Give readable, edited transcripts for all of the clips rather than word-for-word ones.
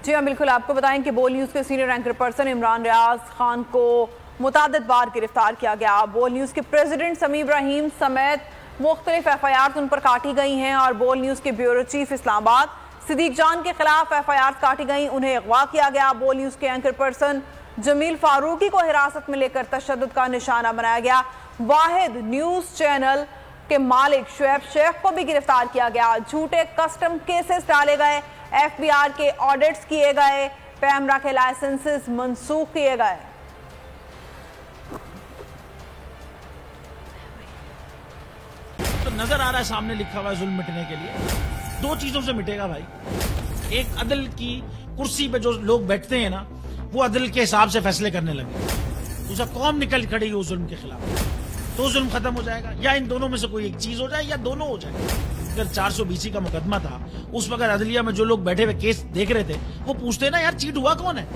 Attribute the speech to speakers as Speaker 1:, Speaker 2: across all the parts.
Speaker 1: जी हाँ, बिल्कुल। आपको बताएं कि बोल न्यूज़ के senior anchor person Imran Riaz Khan को मुतादिद बार गिरफ्तार किया गया। बोल न्यूज़ के प्रेसिडेंट समी इब्राहिम समेत मुख्तलिफ FIR उन पर काटी गई हैं और बोल न्यूज़ के ब्यूरो चीफ इस्लामाबाद सिद्दीक जान के खिलाफ FIR काटी गई, उन्हें अगवा किया गया। बोल न्यूज़ के एंकर पर्सन जमील फारूकी को हिरासत में लेकर तशद्दुद का निशाना बनाया गया। वाहिद न्यूज़ चैनल के मालिक शुएब शेख को भी गिरफ्तार किया गया। झूठे कस्टम केसेस डाले गए, FBR के ऑडिट्स किए गए, पैमरा के लाइसेंसेस मनसूख किए गए।
Speaker 2: तो नजर आ रहा है सामने लिखा हुआ है जुल्म मिटने के लिए। दो चीजों से मिटेगा भाई, एक अदल की कुर्सी पे जो लोग बैठते हैं ना, वो अदल के हिसाब से फैसले करने लगे, दूसरा कौम निकल खड़ी हो जुल्म के खिलाफ, तो जुल्म खत्म हो जाएगा। या इन दोनों में से कोई एक चीज हो जाए या दोनों हो जाए। अगर 420 का मुकदमा था, उस वक्त अदलिया में जो लोग बैठे हुए केस देख रहे थे वो पूछते ना यार चीट हुआ कौन है,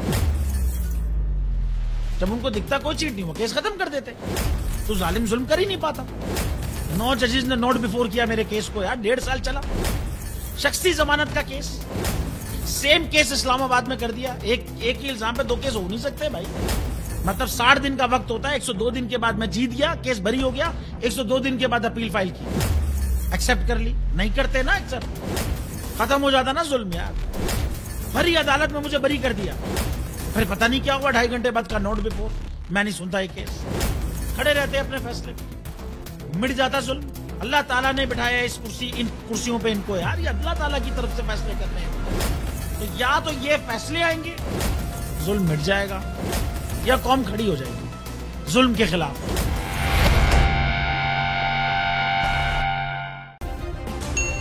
Speaker 2: जब उनको दिखता कोई चीट नहीं हुआ केस खत्म कर देते। तो जालिम जुल्म कर ही नहीं पाता। 9 जजेस ने नोट बिफोर किया मेरे केस को यार, 1.5 साल चला। शख्सी जमानत का केस, सेम केस इस्लामाबाद में कर दिया। एक ही इल्जाम पे 2 केस हो नहीं सकते भाई। मतलब 60 दिन का वक्त होता है, 102 दिन के बाद मैं जीत गया, केस बरी हो गया, 102 दिन के बाद अपील फाइल की, एक्सेप्ट कर ली। नहीं करते ना एक्सेप्ट, खत्म हो जाता ना जुल्म यार। भरी अदालत में मुझे बरी कर दिया, फिर पता नहीं क्या हुआ 2.5 घंटे बाद का नोट बिफोर, मैं नहीं सुनता ये केस। खड़े रहते अपने फैसले, मिट जाता जुल्म। अल्लाह ताला ने बिठाया इन कुर्सियों पे इनको यार, ये अल्लाह ताला की तरफ से फैसले करने हैं। तो या तो ये फैसले आएंगे, जुल्म मिट जाएगा, या कौम खड़ी हो जाएगी जुल्म के खिलाफ।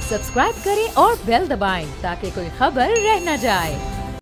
Speaker 3: सब्सक्राइब करें और बेल दबाएं ताकि कोई खबर रह न जाए।